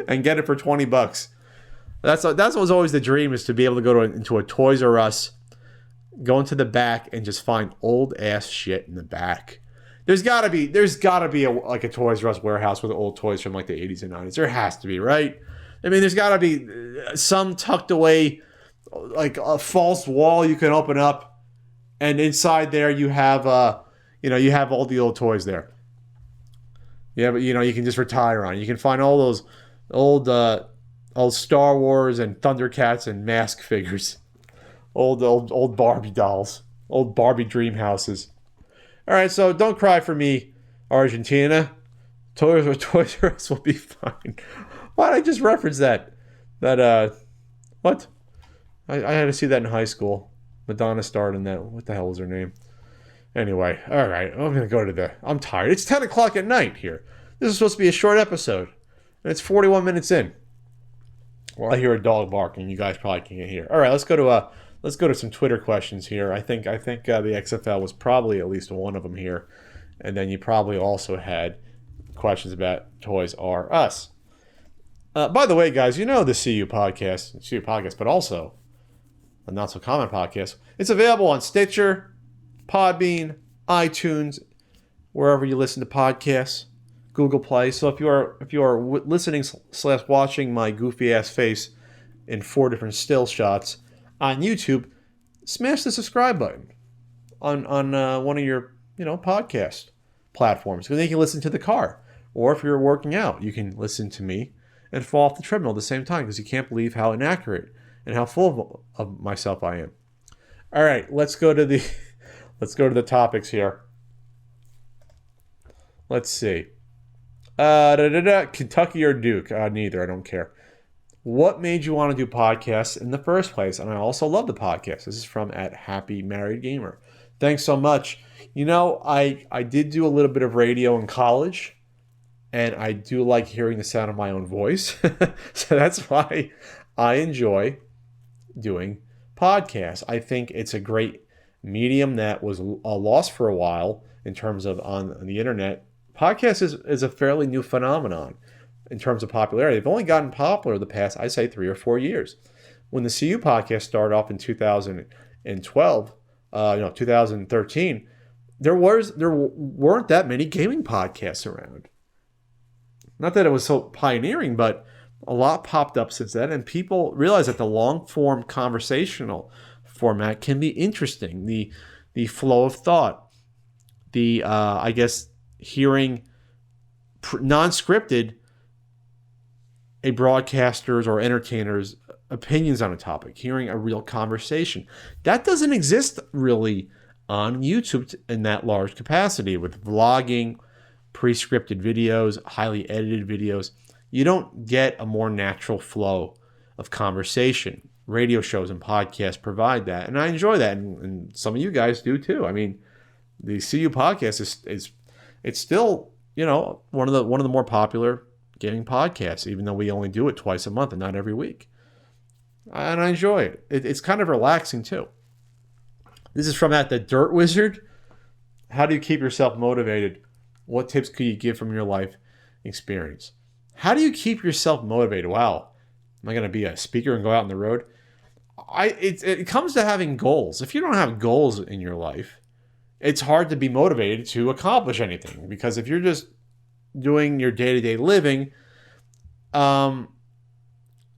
and get it for $20. That's what was always the dream, is to be able to go into a Toys R Us, go into the back and just find old ass shit in the back. There's gotta be a Toys R Us warehouse with old toys from like the 80s and 90s. There has to be, right? I mean, there's gotta be some tucked away, like a false wall you can open up, and inside there you have you have all the old toys there. Yeah, but you can just retire on. You can find all those old Star Wars and Thundercats and Mask figures. Old Barbie dolls. Old Barbie dream houses. All right, so don't cry for me, Argentina. Toys R Us will be fine. Why did I just reference that? What? I had to see that in high school. Madonna starred in that. What the hell was her name? Anyway, all right. I'm going to go to I'm tired. It's 10 o'clock at night here. This is supposed to be a short episode. And it's 41 minutes in. Well, I hear a dog barking. You guys probably can't hear. All right, let's go to some Twitter questions here. I think the XFL was probably at least one of them here. And then you probably also had questions about Toys R Us. By the way, guys, the CU podcast, but also the Not So Common podcast. It's available on Stitcher, Podbean, iTunes, wherever you listen to podcasts, Google Play. So if you are listening / watching my goofy ass face in 4 different still shots on YouTube, smash the subscribe button on one of your podcast platforms, because then you can listen to the car, or if you're working out, you can listen to me and fall off the treadmill at the same time, because you can't believe how inaccurate and how full of myself I am. All right, let's go to the topics here. Let's see. Kentucky or Duke? Neither. I don't care. What made you want to do podcasts in the first place? And I also love the podcast. This is from @HappyMarriedGamer. Thanks so much. I did do a little bit of radio in college, and I do like hearing the sound of my own voice. So that's why I enjoy doing podcasts. I think it's a great medium that was lost for a while in terms of on the internet. Podcast is a fairly new phenomenon in terms of popularity. They've only gotten popular the past, I say, 3 or 4 years. When the CU podcast started off in 2012, 2013, there weren't that many gaming podcasts around. Not that it was so pioneering, but a lot popped up since then, and people realized that the long-form conversational format can be interesting. The flow of thought, hearing non-scripted a broadcaster's or entertainer's opinions on a topic, hearing a real conversation. That doesn't exist really on YouTube in that large capacity, with vlogging, pre-scripted videos, highly edited videos. You don't get a more natural flow of conversation. Radio shows and podcasts provide that, and I enjoy that, and some of you guys do too. I mean, the CU podcast is it's still one of the more popular gaming podcasts, even though we only do it twice a month and not every week. And I enjoy it. It's kind of relaxing too. This is from @the Dirt Wizard. How do you keep yourself motivated? What tips could you give from your life experience? How do you keep yourself motivated? Wow, am I going to be a speaker and go out on the road? It comes to having goals. If you don't have goals in your life, it's hard to be motivated to accomplish anything, because if you're just doing your day-to-day living, but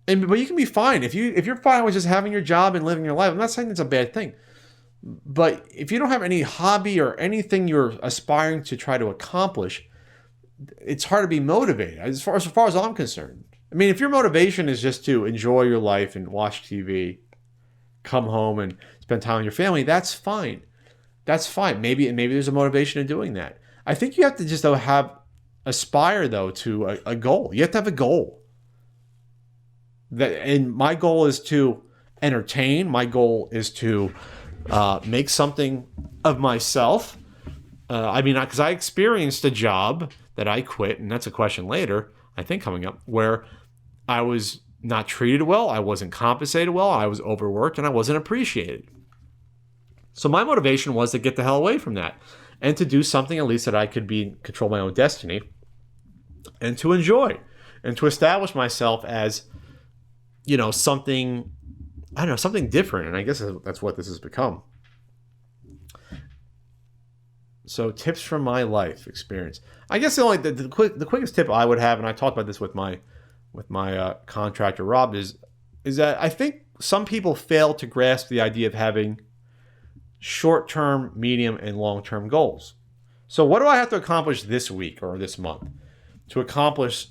you can be fine if you're fine with just having your job and living your life. I'm not saying it's a bad thing, but if you don't have any hobby or anything you're aspiring to try to accomplish, it's hard to be motivated as far as I'm concerned. I mean, if your motivation is just to enjoy your life and watch TV, come home and spend time with your family, that's fine. That's fine. Maybe there's a motivation in doing that. I think you have to just aspire to a goal. You have to have a goal. And my goal is to entertain. My goal is to make something of myself. Because I experienced a job that I quit, and that's a question later, I think coming up, where I was not treated well, I wasn't compensated well, I was overworked, and I wasn't appreciated. So my motivation was to get the hell away from that and to do something at least that I could control my own destiny and to enjoy and to establish myself as, something different. And I guess that's what this has become. So tips from my life experience. I guess the quickest tip I would have, and I talked about this with my contractor Rob, is that I think some people fail to grasp the idea of having short-term, medium, and long-term goals. So what do I have to accomplish this week or this month to accomplish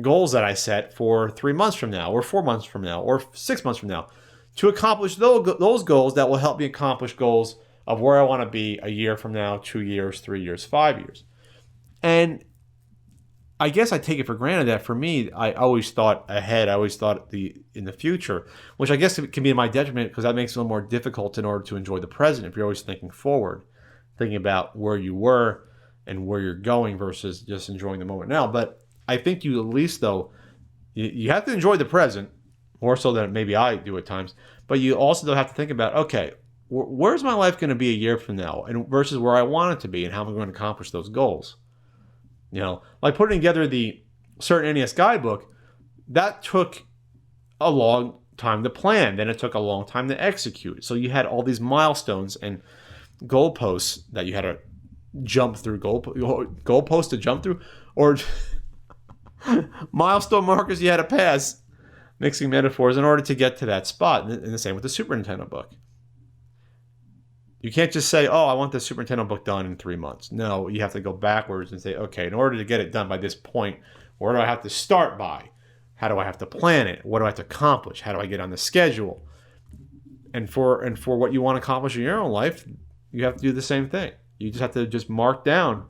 goals that I set for 3 months from now or 4 months from now or 6 months from now, to accomplish those goals that will help me accomplish goals of where I want to be a year from now, 2 years, 3 years, 5 years. And I guess I take it for granted that for me, I always thought ahead. I always thought in the future, which I guess it can be in my detriment because that makes it a little more difficult in order to enjoy the present. If you're always thinking forward, thinking about where you were and where you're going versus just enjoying the moment now. But I think you at least, though, you have to enjoy the present more so than maybe I do at times. But you also have to think about, okay, where's my life going to be a year from now, and versus where I want it to be, and how am I going to accomplish those goals? Like putting together the Certain NES guidebook, that took a long time to plan. Then it took a long time to execute. So you had all these milestones and goalposts that you had to jump through, goalposts to jump through, or milestone markers you had to pass, mixing metaphors in order to get to that spot. And the same with the Super Nintendo book. You can't just say, I want the Super Nintendo book done in 3 months. No, you have to go backwards and say, okay, in order to get it done by this point, where do I have to start by? How do I have to plan it? What do I have to accomplish? How do I get on the schedule? And for what you want to accomplish in your own life, you have to do the same thing. You just have to just mark down.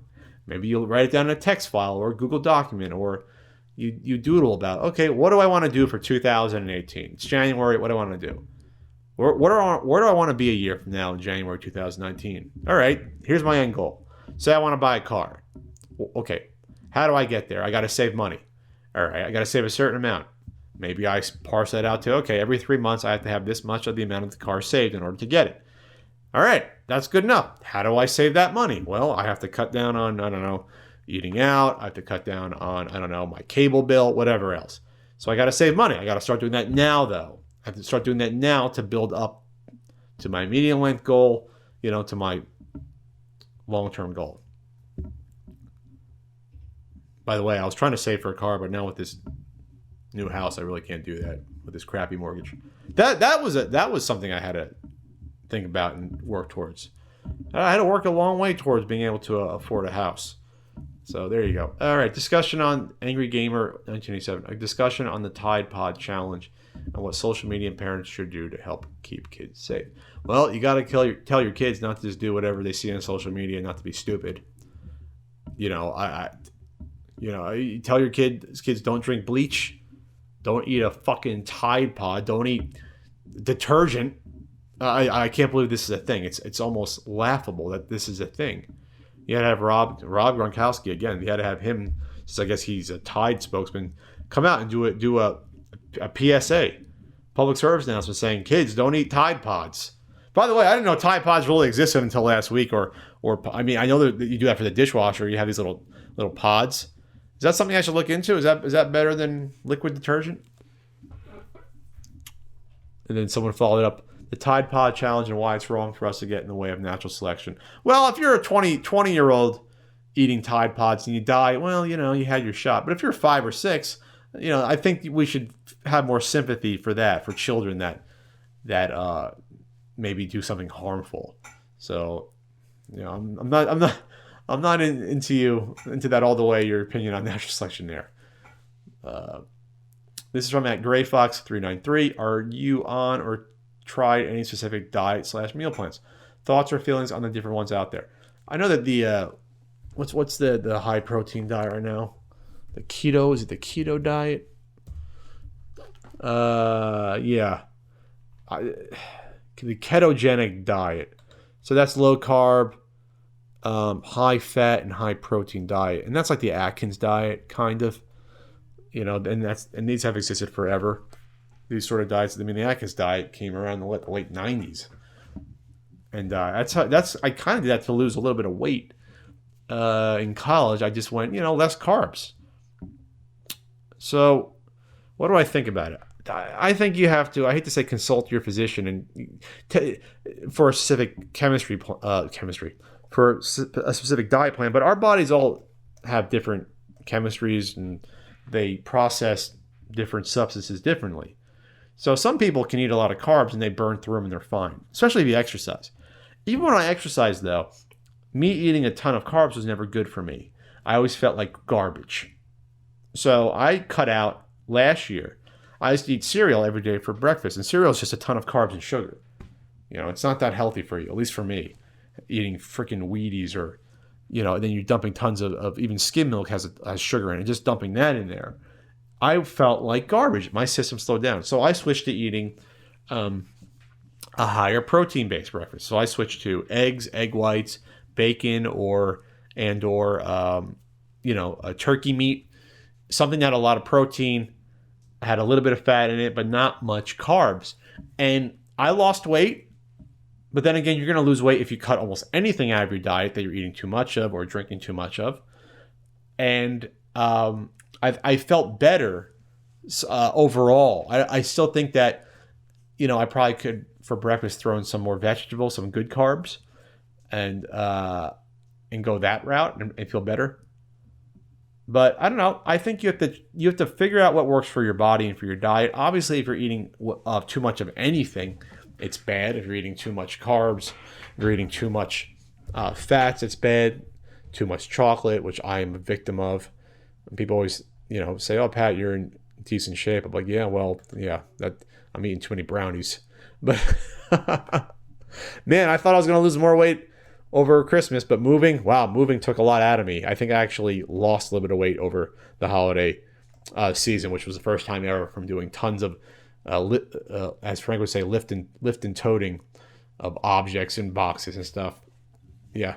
Maybe you'll write it down in a text file or a Google document, or you doodle about, okay, what do I want to do for 2018? It's January, what do I want to do? Where do I want to be a year from now in January 2019? All right, here's my end goal. Say I want to buy a car. Okay, how do I get there? I got to save money. All right, I got to save a certain amount. Maybe I parse that out to, okay, every 3 months I have to have this much of the amount of the car saved in order to get it. All right, that's good enough. How do I save that money? Well, I have to cut down on, eating out. I have to cut down on, my cable bill, whatever else. So I got to save money. I got to start doing that now, though. I have to start doing that now to build up to my medium length goal, to my long-term goal. By the way, I was trying to save for a car, but now with this new house, I really can't do that with this crappy mortgage. That was something I had to think about and work towards. I had to work a long way towards being able to afford a house. So there you go. All right, discussion on Angry Gamer 1987. A discussion on the Tide Pod Challenge and what social media and parents should do to help keep kids safe. Well, you got to tell your kids not to just do whatever they see on social media, not to be stupid. You tell your kids don't drink bleach, don't eat a fucking Tide Pod, don't eat detergent. I can't believe this is a thing. It's almost laughable that this is a thing. You had to have Rob Gronkowski again. You had to have him, since I guess he's a Tide spokesman, come out and do a PSA, public service announcement saying, kids, don't eat Tide Pods. By the way, I didn't know Tide Pods really existed until last week. Or I mean, I know that you do that for the dishwasher. You have these little pods. Is that something I should look into? Is that better than liquid detergent? And then someone followed it up. The Tide Pod challenge and why it's wrong for us to get in the way of natural selection. Well, if you're a 20-year-old eating Tide Pods and you die, well, you had your shot. But if you're 5 or 6, I think we should have more sympathy for that, for children that maybe do something harmful. So, I'm not into that all the way. Your opinion on natural selection there. This is from @GrayFox393. Are you on or tried any specific diet / meal plans? Thoughts or feelings on the different ones out there? I know that the what's the high protein diet right now? The keto, is it the keto diet? Yeah. The ketogenic diet. So that's low carb, high fat and high protein diet. And that's like the Atkins diet, kind of. And these have existed forever. These sort of diets. I mean, the Atkins diet came around in the late 90s. And I kind of did that to lose a little bit of weight. In college, I just went, less carbs. So, what do I think about it? I think you have to, I hate to say consult your physician and for a specific for a specific diet plan, but our bodies all have different chemistries and they process different substances differently. So some people can eat a lot of carbs and they burn through them and they're fine, especially if you exercise. Even when I exercise, though, me eating a ton of carbs was never good for me. I always felt like garbage. So I cut out last year. I used to eat cereal every day for breakfast, and cereal is just a ton of carbs and sugar. It's not that healthy for you, at least for me. Eating freaking Wheaties or, and then you're dumping tons of even skim milk has sugar in it, just dumping that in there. I felt like garbage. My system slowed down. So I switched to eating a higher protein-based breakfast. So I switched to eggs, egg whites, bacon, or a turkey meat, something that had a lot of protein, had a little bit of fat in it, but not much carbs. And I lost weight. But then again, you're going to lose weight if you cut almost anything out of your diet that you're eating too much of or drinking too much of. And I felt better overall. I still think that, I probably could, for breakfast, throw in some more vegetables, some good carbs, and go that route and feel better. But I don't know. I think you have to figure out what works for your body and for your diet. Obviously, if you're eating too much of anything, it's bad. If you're eating too much carbs, if you're eating too much fats, it's bad. Too much chocolate, which I am a victim of. And people always, say, "Oh, Pat, you're in decent shape." I'm like, "Yeah, well, yeah, that I'm eating too many brownies." But man, I thought I was going to lose more weight over Christmas, but moving took a lot out of me. I think I actually lost a little bit of weight over the holiday season, which was the first time ever from doing tons of, as Frank would say, lift and toting of objects and boxes and stuff. Yeah,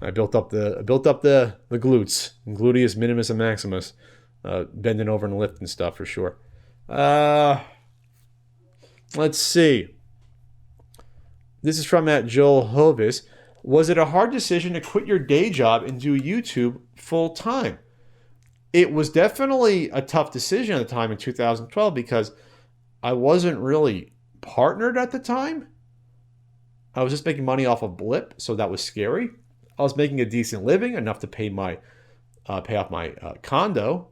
I built up the glutes, gluteus minimus and maximus, bending over and lifting stuff for sure. Let's see. This is from Joel Hovis. Was it a hard decision to quit your day job and do YouTube full time? It was definitely a tough decision at the time in 2012 because I wasn't really partnered at the time. I was just making money off of Blip, so that was scary. I was making a decent living, enough to pay off my condo.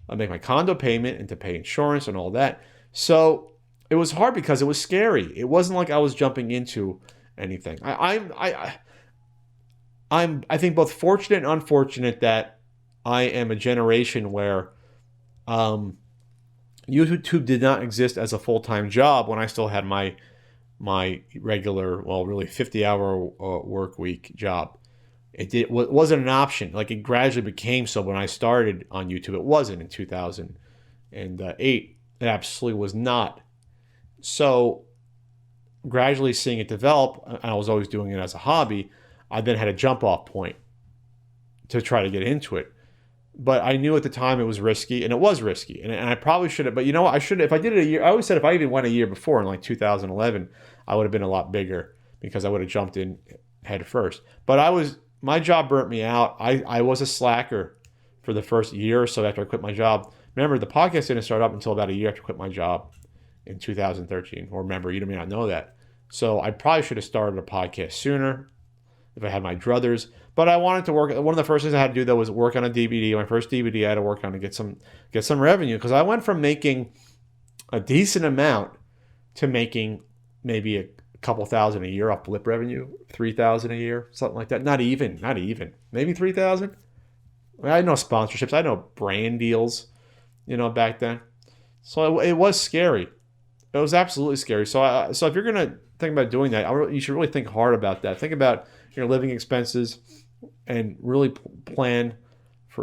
I make my condo payment and to pay insurance and all that. So it was hard because it was scary. It wasn't like I was jumping into anything. I think both fortunate and unfortunate that I am a generation where YouTube did not exist as a full-time job when I still had my regular, really 50-hour work week job. It wasn't an option. Like, it gradually became so when I started on YouTube. It wasn't in 2008. It absolutely was not. So gradually seeing it develop, and I was always doing it as a hobby, I then had a jump-off point to try to get into it. But I knew at the time it was risky, and it was risky. And I probably should have, but you know what? I should have, if I did it a year, I always said if I even went a year before in like 2011, I would have been a lot bigger. because I would have jumped in head first. But my job burnt me out. I was a slacker for the first year or so after I quit my job. Remember, the podcast didn't start up until about a year after I quit my job in 2013. Or remember, you may not know that. So I probably should have started a podcast sooner if I had my druthers. But I wanted to work. One of the first things I had to do, though, was work on a DVD. My first DVD I had to work on to get some revenue, because I went from making a decent amount to making maybe a couple thousand a year off blip revenue, 3,000 a year, something like that. Not even, maybe 3,000. I had no sponsorships. I had no brand deals, back then. So it was scary. It was absolutely scary. So if you're gonna think about doing that, you should really think hard about that. Think about your living expenses and really plan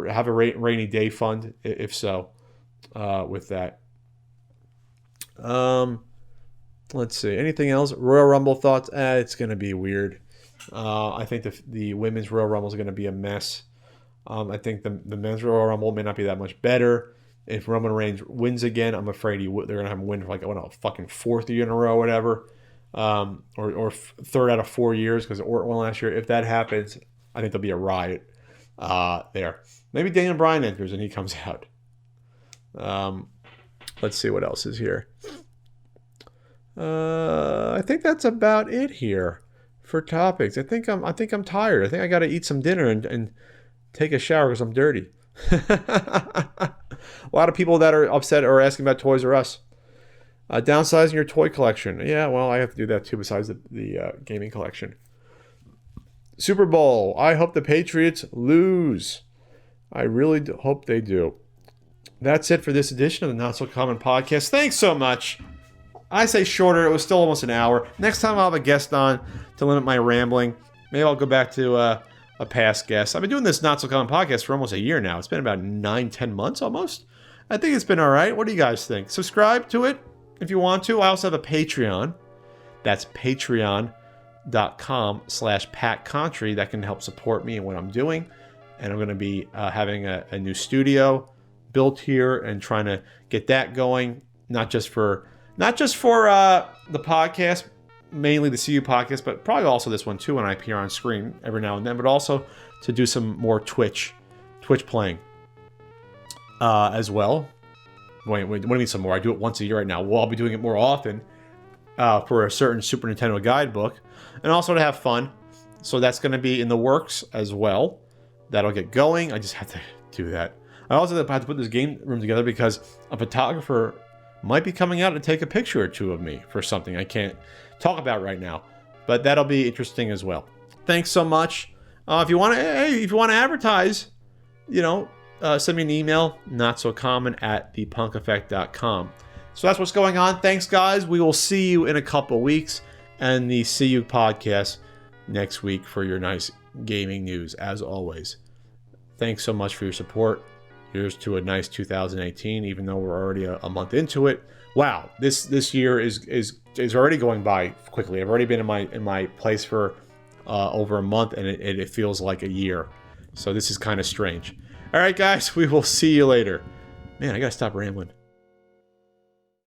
have a rainy day fund, if so, with that. Let's see. Anything else? Royal Rumble thoughts? It's going to be weird. I think the women's Royal Rumble is going to be a mess. I think the men's Royal Rumble may not be that much better. If Roman Reigns wins again, I'm afraid they're going to have him win for fucking fourth year in a row or whatever. Or third out of 4 years, because Orton won last year. If that happens, I think there'll be a riot there. Maybe Daniel Bryan enters and he comes out. Let's see what else is here. I think that's about it here for topics. I think I'm tired. I think I got to eat some dinner and take a shower because I'm dirty. A lot of people that are upset are asking about Toys R Us. Downsizing your toy collection. Yeah, well, I have to do that too besides the gaming collection. Super Bowl. I hope the Patriots lose. I really hope they do. That's it for this edition of the Not So Common Podcast. Thanks so much. I say shorter. It was still almost an hour. Next time I'll have a guest on to limit my rambling. Maybe I'll go back to a past guest. I've been doing this Not So Common Podcast for almost a year now. It's been about 9-10 months almost. I think it's been all right. What do you guys think? Subscribe to it if you want to. I also have a Patreon. That's patreon.com/PatContry. That can help support me and what I'm doing. And I'm going to be having a new studio built here and trying to get that going. Not just for the podcast, mainly the CU podcast, but probably also this one too when I appear on screen every now and then, but also to do some more Twitch playing as well. Wait, what do you mean some more? I do it once a year right now. Well, I'll be doing it more often for a certain Super Nintendo guidebook, and also to have fun. So that's going to be in the works as well. That'll get going. I just have to do that. I also have to put this game room together because a photographer might be coming out to take a picture or two of me for something I can't talk about right now, but that'll be interesting as well. Thanks so much. If you want to advertise, send me an email, notsocommon@thepunkeffect.com. So that's what's going on. Thanks, guys. We will see you in a couple weeks, and the CU podcast next week for your nice gaming news, as always. Thanks so much for your support. Here's to a nice 2018, even though we're already a month into it. Wow, this year is already going by quickly. I've already been in my place for over a month, and it feels like a year. So this is kind of strange. All right, guys, we will see you later. Man, I gotta stop rambling.